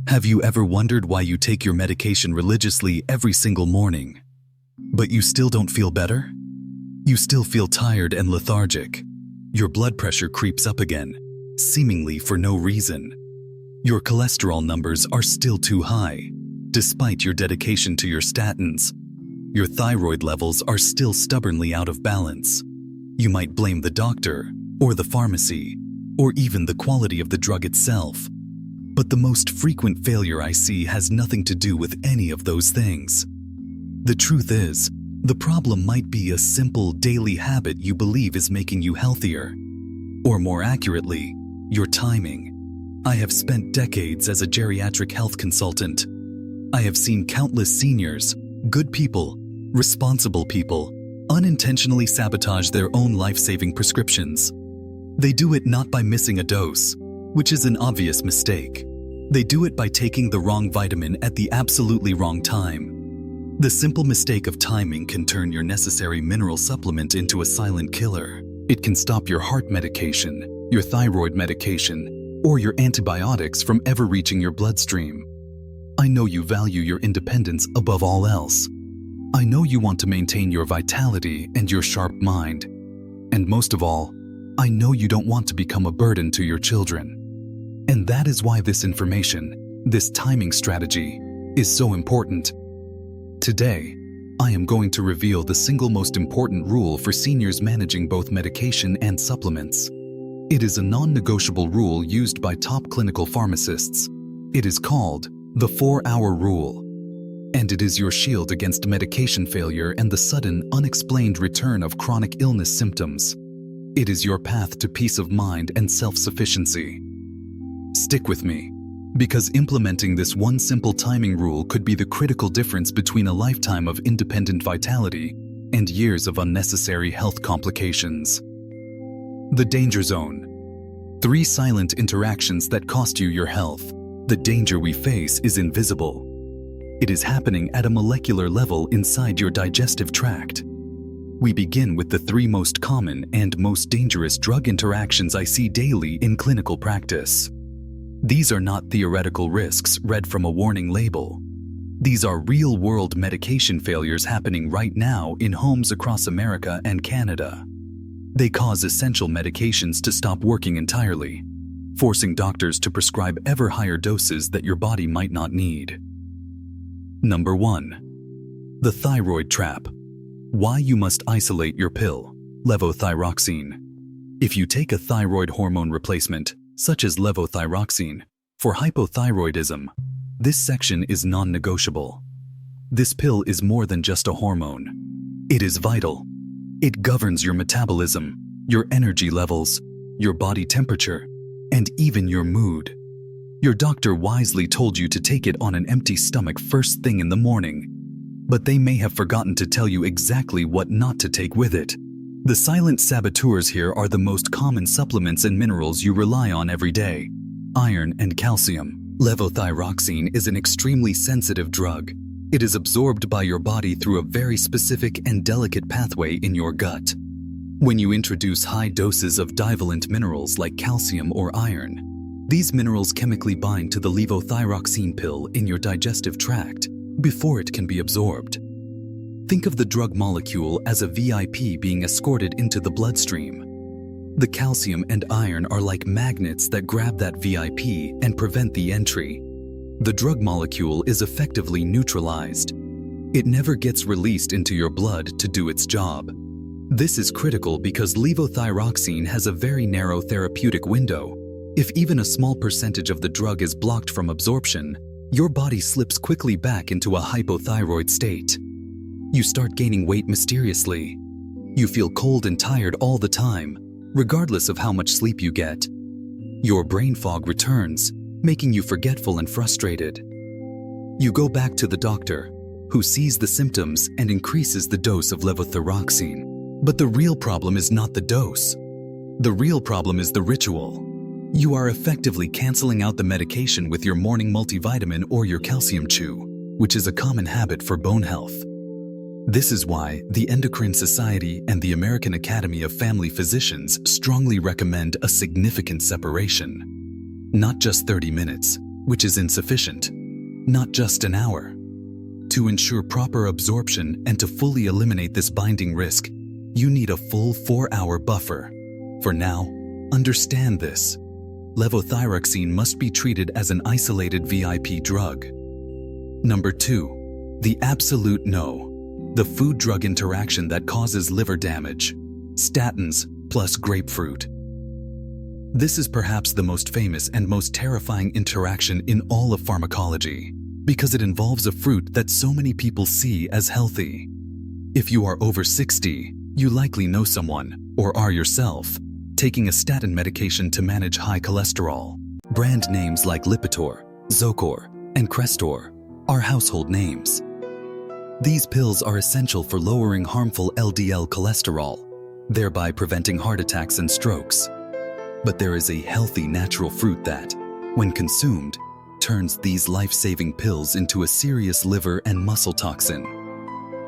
Have you ever wondered why you take your medication religiously every single morning, but you still don't feel better? You still feel tired and lethargic. Your blood pressure creeps up again, seemingly for no reason. Your cholesterol numbers are still too high, despite your dedication to your statins. Your thyroid levels are still stubbornly out of balance. You might blame the doctor, or the pharmacy, or even the quality of the drug itself. But the most frequent failure I see has nothing to do with any of those things. The truth is, the problem might be a simple daily habit you believe is making you healthier. Or more accurately, your timing. I have spent decades as a geriatric health consultant. I have seen countless seniors, good people, responsible people, unintentionally sabotage their own life-saving prescriptions. They do it not by missing a dose, which is an obvious mistake. They do it by taking the wrong vitamin at the absolutely wrong time. The simple mistake of timing can turn your necessary mineral supplement into a silent killer. It can stop your heart medication, your thyroid medication, or your antibiotics from ever reaching your bloodstream. I know you value your independence above all else. I know you want to maintain your vitality and your sharp mind. And most of all, I know you don't want to become a burden to your children. And that is why this information, this timing strategy, is so important. Today, I am going to reveal the single most important rule for seniors managing both medication and supplements. It is a non-negotiable rule used by top clinical pharmacists. It is called the 4-hour rule. And it is your shield against medication failure and the sudden, unexplained return of chronic illness symptoms. It is your path to peace of mind and self-sufficiency. Stick with me, because implementing this one simple timing rule could be the critical difference between a lifetime of independent vitality and years of unnecessary health complications. The danger zone. 3 silent interactions that cost you your health. The danger we face is invisible. It is happening at a molecular level inside your digestive tract. We begin with the 3 most common and most dangerous drug interactions I see daily in clinical practice. These are not theoretical risks read from a warning label. These are real-world medication failures happening right now in homes across America and Canada. They cause essential medications to stop working entirely, forcing doctors to prescribe ever higher doses that your body might not need. Number 1. The thyroid trap. Why you must isolate your pill, levothyroxine. If you take a thyroid hormone replacement, such as levothyroxine, for hypothyroidism, this section is non-negotiable. This pill is more than just a hormone. It is vital. It governs your metabolism, your energy levels, your body temperature, and even your mood. Your doctor wisely told you to take it on an empty stomach first thing in the morning, but they may have forgotten to tell you exactly what not to take with it. The silent saboteurs here are the most common supplements and minerals you rely on every day: iron and calcium. Levothyroxine is an extremely sensitive drug. It is absorbed by your body through a very specific and delicate pathway in your gut. When you introduce high doses of divalent minerals like calcium or iron, these minerals chemically bind to the levothyroxine pill in your digestive tract before it can be absorbed. Think of the drug molecule as a VIP being escorted into the bloodstream. The calcium and iron are like magnets that grab that VIP and prevent the entry. The drug molecule is effectively neutralized. It never gets released into your blood to do its job. This is critical because levothyroxine has a very narrow therapeutic window. If even a small percentage of the drug is blocked from absorption, your body slips quickly back into a hypothyroid state. You start gaining weight mysteriously. You feel cold and tired all the time, regardless of how much sleep you get. Your brain fog returns, making you forgetful and frustrated. You go back to the doctor, who sees the symptoms and increases the dose of levothyroxine. But the real problem is not the dose. The real problem is the ritual. You are effectively canceling out the medication with your morning multivitamin or your calcium chew, which is a common habit for bone health. This is why the Endocrine Society and the American Academy of Family Physicians strongly recommend a significant separation. Not just 30 minutes, which is insufficient, not just an hour. To ensure proper absorption and to fully eliminate this binding risk, you need a full 4-hour buffer. For now, understand this. Levothyroxine must be treated as an isolated VIP drug. Number 2. The absolute no. The food-drug interaction that causes liver damage. Statins plus grapefruit. This is perhaps the most famous and most terrifying interaction in all of pharmacology, because it involves a fruit that so many people see as healthy. If you are over 60, you likely know someone, or are yourself, taking a statin medication to manage high cholesterol. Brand names like Lipitor, Zocor, and Crestor are household names. These pills are essential for lowering harmful LDL cholesterol, thereby preventing heart attacks and strokes. But there is a healthy natural fruit that, when consumed, turns these life-saving pills into a serious liver and muscle toxin.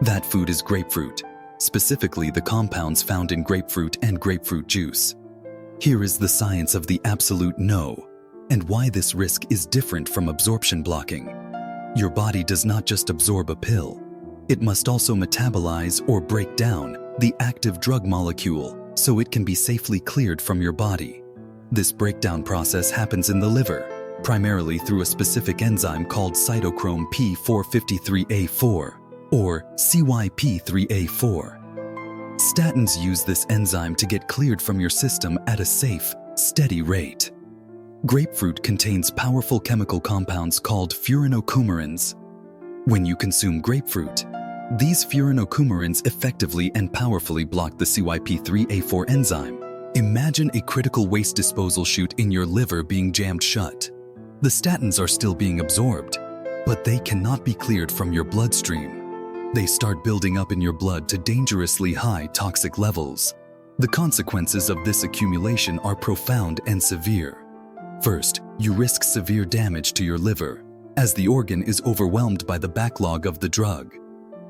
That food is grapefruit, specifically the compounds found in grapefruit and grapefruit juice. Here is the science of the absolute no, and why this risk is different from absorption blocking. Your body does not just absorb a pill. It must also metabolize or break down the active drug molecule so it can be safely cleared from your body. This breakdown process happens in the liver, primarily through a specific enzyme called cytochrome P453A4, or CYP3A4. Statins use this enzyme to get cleared from your system at a safe, steady rate. Grapefruit contains powerful chemical compounds called furanocoumarins. When you consume grapefruit, these furanocoumarins effectively and powerfully block the CYP3A4 enzyme. Imagine a critical waste disposal chute in your liver being jammed shut. The statins are still being absorbed, but they cannot be cleared from your bloodstream. They start building up in your blood to dangerously high toxic levels. The consequences of this accumulation are profound and severe. First, you risk severe damage to your liver, as the organ is overwhelmed by the backlog of the drug.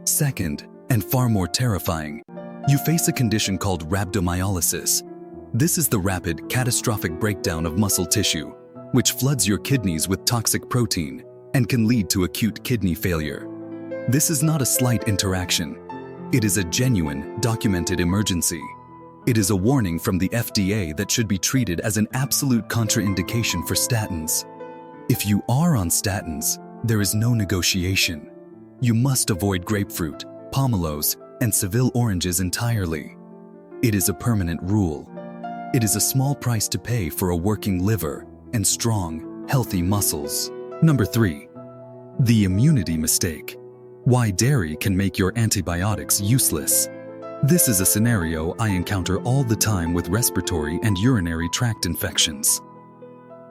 Second, and far more terrifying, you face a condition called rhabdomyolysis. This is the rapid, catastrophic breakdown of muscle tissue, which floods your kidneys with toxic protein and can lead to acute kidney failure. This is not a slight interaction. It is a genuine, documented emergency. It is a warning from the FDA that should be treated as an absolute contraindication for statins. If you are on statins, there is no negotiation. You must avoid grapefruit, pomelos, and Seville oranges entirely. It is a permanent rule. It is a small price to pay for a working liver and strong, healthy muscles. Number 3. The immunity mistake. Why dairy can make your antibiotics useless. This is a scenario I encounter all the time with respiratory and urinary tract infections.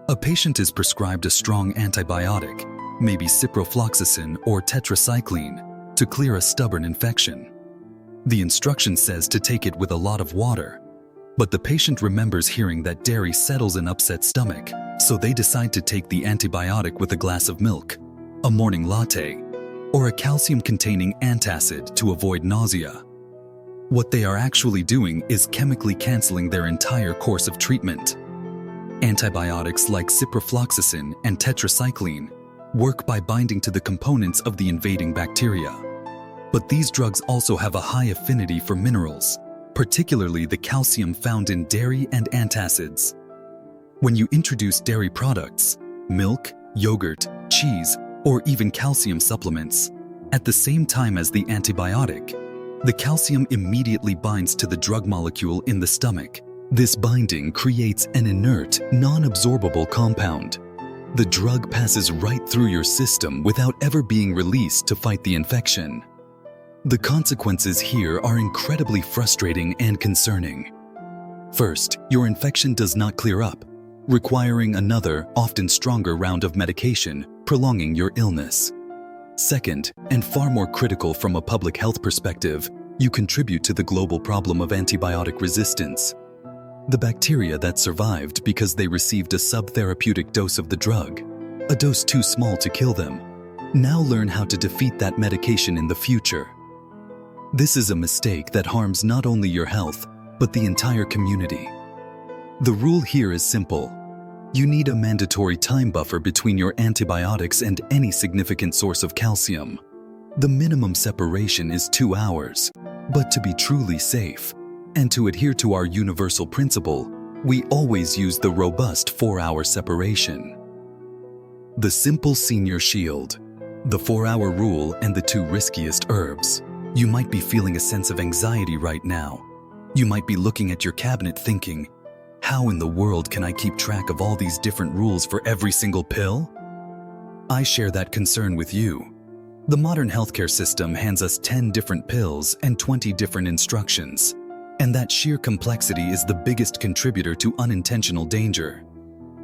A patient is prescribed a strong antibiotic, maybe ciprofloxacin or tetracycline, to clear a stubborn infection. The instruction says to take it with a lot of water, but the patient remembers hearing that dairy settles an upset stomach, so they decide to take the antibiotic with a glass of milk, a morning latte, or a calcium-containing antacid to avoid nausea. What they are actually doing is chemically canceling their entire course of treatment. Antibiotics like ciprofloxacin and tetracycline work by binding to the components of the invading bacteria. But these drugs also have a high affinity for minerals, particularly the calcium found in dairy and antacids. When you introduce dairy products, milk, yogurt, cheese, or even calcium supplements, at the same time as the antibiotic, the calcium immediately binds to the drug molecule in the stomach. This binding creates an inert, non-absorbable compound. The drug passes right through your system without ever being released to fight the infection. The consequences here are incredibly frustrating and concerning. First, your infection does not clear up, requiring another, often stronger round of medication, prolonging your illness. Second, and far more critical from a public health perspective, you contribute to the global problem of antibiotic resistance. The bacteria that survived because they received a subtherapeutic dose of the drug, a dose too small to kill them, now learn how to defeat that medication in the future. This is a mistake that harms not only your health, but the entire community. The rule here is simple. You need a mandatory time buffer between your antibiotics and any significant source of calcium. The minimum separation is 2 hours, but to be truly safe, and to adhere to our universal principle, we always use the robust 4-hour separation. The simple senior shield, the 4-hour rule, and the 2 riskiest herbs. You might be feeling a sense of anxiety right now. You might be looking at your cabinet thinking, how in the world can I keep track of all these different rules for every single pill? I share that concern with you. The modern healthcare system hands us 10 different pills and 20 different instructions, and that sheer complexity is the biggest contributor to unintentional danger.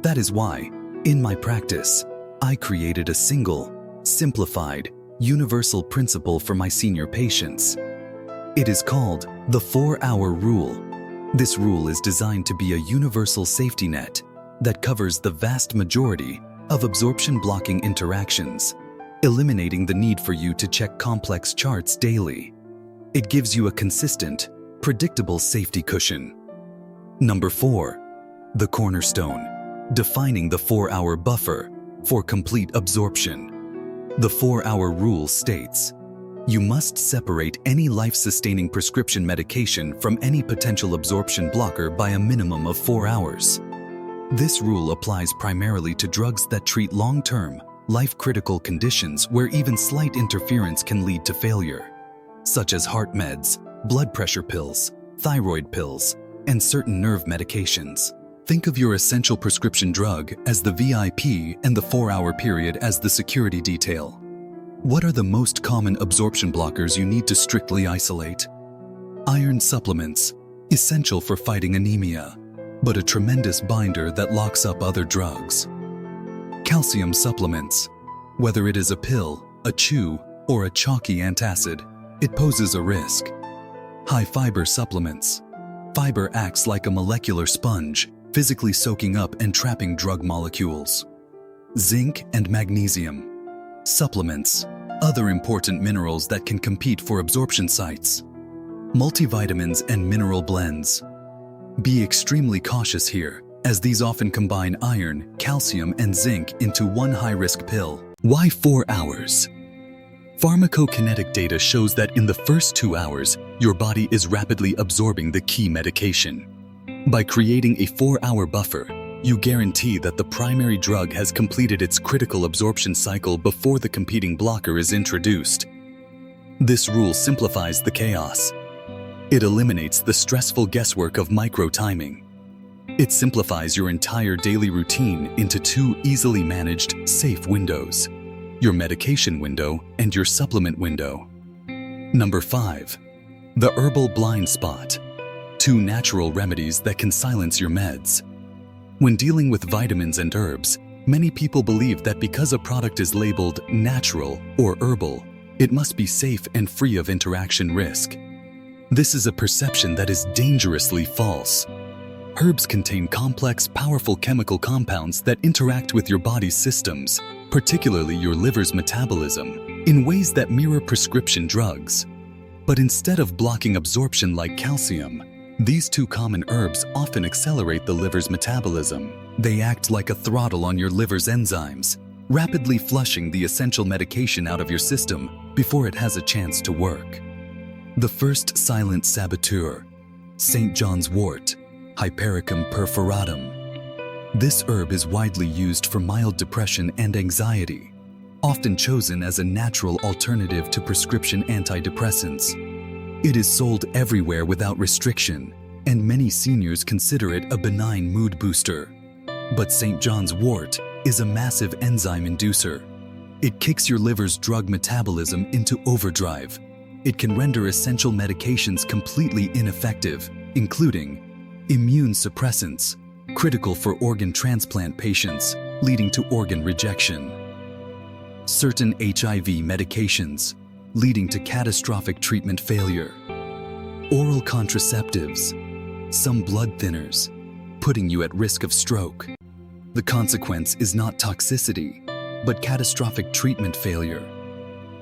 That is why, in my practice, I created a single, simplified, universal principle for my senior patients. It is called the 4-hour rule. This rule is designed to be a universal safety net that covers the vast majority of absorption-blocking interactions, eliminating the need for you to check complex charts daily. It gives you a consistent, predictable safety cushion. Number 4. The cornerstone, defining the 4-hour buffer for complete absorption. The 4-hour rule states, you must separate any life-sustaining prescription medication from any potential absorption blocker by a minimum of 4 hours. This rule applies primarily to drugs that treat long-term, life-critical conditions where even slight interference can lead to failure, such as heart meds, blood pressure pills, thyroid pills, and certain nerve medications. Think of your essential prescription drug as the VIP and the 4-hour period as the security detail. What are the most common absorption blockers you need to strictly isolate? Iron supplements, essential for fighting anemia, but a tremendous binder that locks up other drugs. Calcium supplements, whether it is a pill, a chew, or a chalky antacid, it poses a risk. High fiber supplements. Fiber acts like a molecular sponge, physically soaking up and trapping drug molecules. Zinc and magnesium. Supplements, other important minerals that can compete for absorption sites. Multivitamins and mineral blends. Be extremely cautious here, as these often combine iron, calcium, and zinc into one high-risk pill. Why 4 hours? Pharmacokinetic data shows that in the first 2 hours, your body is rapidly absorbing the key medication. By creating a 4-hour buffer, you guarantee that the primary drug has completed its critical absorption cycle before the competing blocker is introduced. This rule simplifies the chaos. It eliminates the stressful guesswork of micro-timing. It simplifies your entire daily routine into 2 easily managed, safe windows: your medication window and your supplement window. Number 5. The herbal blind spot. 2 natural remedies that can silence your meds. When dealing with vitamins and herbs, many people believe that because a product is labeled natural or herbal, it must be safe and free of interaction risk. This is a perception that is dangerously false. Herbs contain complex, powerful chemical compounds that interact with your body's systems, particularly your liver's metabolism, in ways that mirror prescription drugs. But instead of blocking absorption like calcium, these 2 common herbs often accelerate the liver's metabolism. They act like a throttle on your liver's enzymes, rapidly flushing the essential medication out of your system before it has a chance to work. The first silent saboteur, St. John's wort, Hypericum perforatum. This herb is widely used for mild depression and anxiety, often chosen as a natural alternative to prescription antidepressants. It is sold everywhere without restriction, and many seniors consider it a benign mood booster. But St. John's wort is a massive enzyme inducer. It kicks your liver's drug metabolism into overdrive. It can render essential medications completely ineffective, including immune suppressants, critical for organ transplant patients, leading to organ rejection. Certain HIV medications, leading to catastrophic treatment failure. Oral contraceptives, some blood thinners, putting you at risk of stroke. The consequence is not toxicity, but catastrophic treatment failure.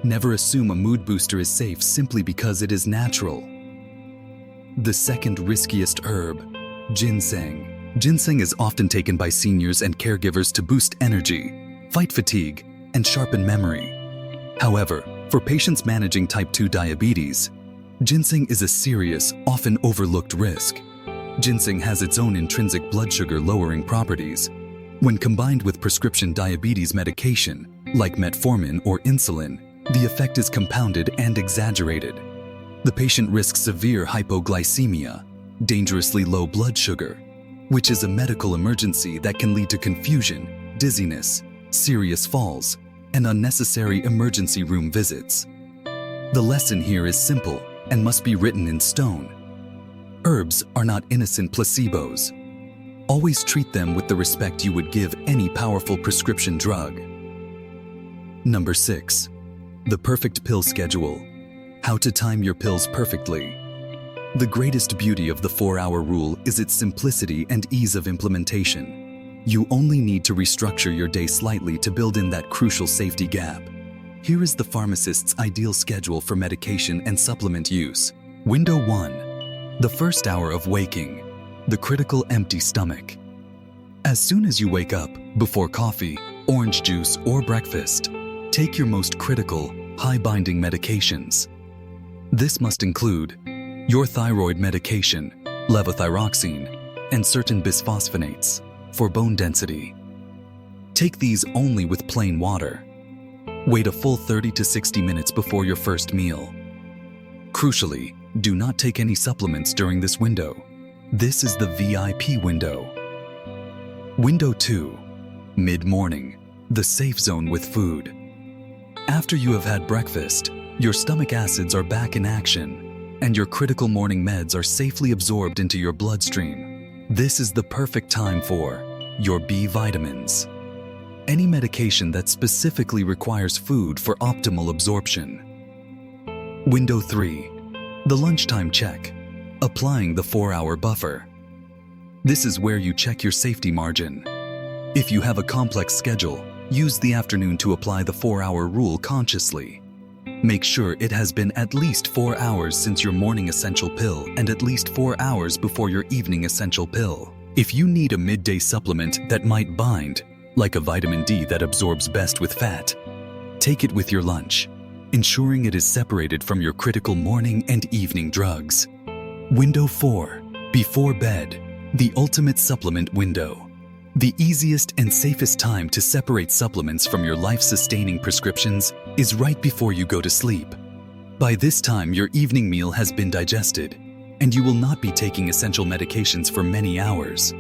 Never assume a mood booster is safe simply because it is natural. The second riskiest herb, ginseng. Ginseng is often taken by seniors and caregivers to boost energy, fight fatigue, and sharpen memory. However, for patients managing type 2 diabetes, ginseng is a serious, often overlooked risk. Ginseng has its own intrinsic blood sugar lowering properties. When combined with prescription diabetes medication, like metformin or insulin, the effect is compounded and exaggerated. The patient risks severe hypoglycemia, dangerously low blood sugar, which is a medical emergency that can lead to confusion, dizziness, serious falls, and unnecessary emergency room visits. The lesson here is simple and must be written in stone. Herbs are not innocent placebos. Always treat them with the respect you would give any powerful prescription drug. Number 6. The perfect pill schedule. How to time your pills perfectly. The greatest beauty of the 4-hour rule is its simplicity and ease of implementation. You only need to restructure your day slightly to build in that crucial safety gap. Here is the pharmacist's ideal schedule for medication and supplement use. Window 1. The first hour of waking. The critical empty stomach. As soon as you wake up, before coffee, orange juice, or breakfast, take your most critical, high-binding medications. This must include your thyroid medication, levothyroxine, and certain bisphosphonates for bone density. Take these only with plain water. Wait a full 30 to 60 minutes before your first meal. Crucially, do not take any supplements during this window. This is the VIP window. Window 2. Mid-morning, the safe zone with food. After you have had breakfast, your stomach acids are back in action, and your critical morning meds are safely absorbed into your bloodstream. This is the perfect time for your B vitamins. Any medication that specifically requires food for optimal absorption. Window 3. The lunchtime check. Applying the 4-hour buffer. This is where you check your safety margin. If you have a complex schedule, use the afternoon to apply the 4-hour rule consciously. Make sure it has been at least 4 hours since your morning essential pill and at least 4 hours before your evening essential pill. If you need a midday supplement that might bind, like a vitamin D that absorbs best with fat, take it with your lunch, ensuring it is separated from your critical morning and evening drugs. Window 4. Before bed, the ultimate supplement window. The easiest and safest time to separate supplements from your life-sustaining prescriptions is right before you go to sleep. By this time, your evening meal has been digested, and you will not be taking essential medications for many hours.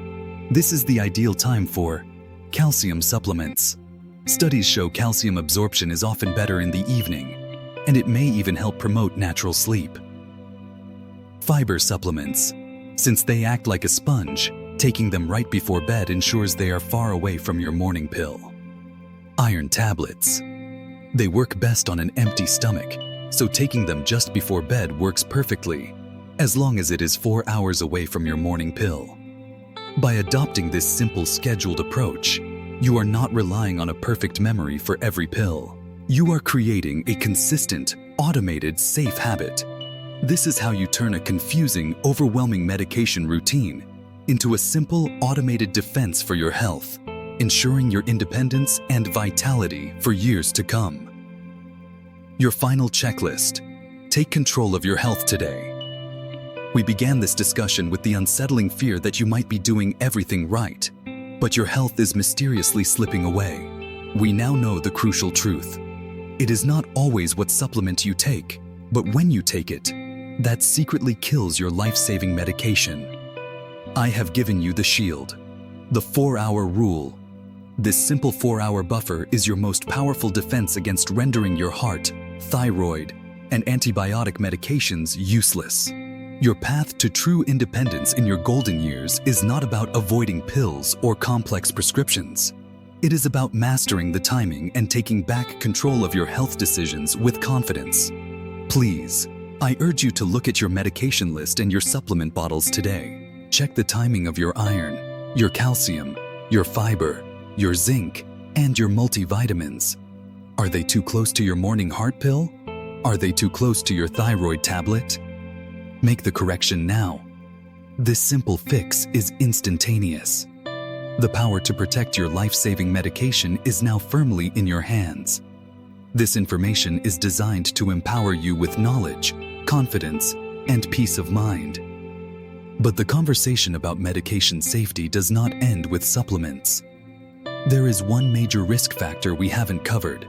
This is the ideal time for calcium supplements. Studies show calcium absorption is often better in the evening, and it may even help promote natural sleep. Fiber supplements. Since they act like a sponge, taking them right before bed ensures they are far away from your morning pill. Iron tablets. They work best on an empty stomach, so taking them just before bed works perfectly, as long as it is 4 hours away from your morning pill. By adopting this simple scheduled approach, you are not relying on a perfect memory for every pill. You are creating a consistent, automated, safe habit. This is how you turn a confusing, overwhelming medication routine into a simple, automated defense for your health, ensuring your independence and vitality for years to come. Your final checklist. Take control of your health today. We began this discussion with the unsettling fear that you might be doing everything right, but your health is mysteriously slipping away. We now know the crucial truth. It is not always what supplement you take, but when you take it, that secretly kills your life-saving medication. I have given you the shield, the 4-hour rule. This simple 4-hour buffer is your most powerful defense against rendering your heart, thyroid, and antibiotic medications useless. Your path to true independence in your golden years is not about avoiding pills or complex prescriptions. It is about mastering the timing and taking back control of your health decisions with confidence. Please, I urge you to look at your medication list and your supplement bottles today. Check the timing of your iron, your calcium, your fiber, your zinc, and your multivitamins. Are they too close to your morning heart pill? Are they too close to your thyroid tablet? Make the correction now. This simple fix is instantaneous. The power to protect your life-saving medication is now firmly in your hands. This information is designed to empower you with knowledge, confidence, and peace of mind. But the conversation about medication safety does not end with supplements. There is one major risk factor we haven't covered: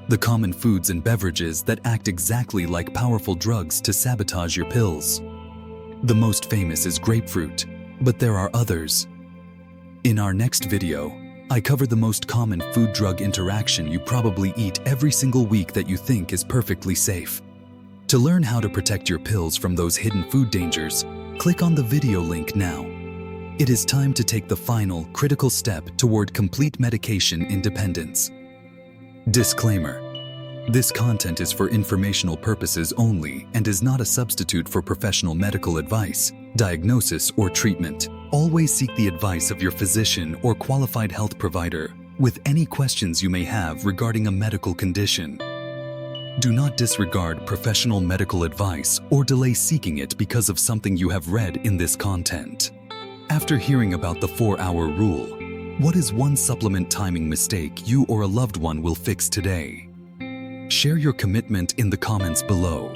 the common foods and beverages that act exactly like powerful drugs to sabotage your pills. The most famous is grapefruit, but there are others. In our next video, I cover the most common food-drug interaction you probably eat every single week that you think is perfectly safe. To learn how to protect your pills from those hidden food dangers, click on the video link now. It is time to take the final, critical step toward complete medication independence. Disclaimer: this content is for informational purposes only and is not a substitute for professional medical advice, diagnosis, or treatment. Always seek the advice of your physician or qualified health provider with any questions you may have regarding a medical condition. Do not disregard professional medical advice or delay seeking it because of something you have read in this content. After hearing about the 4-hour rule, what is one supplement timing mistake you or a loved one will fix today? Share your commitment in the comments below.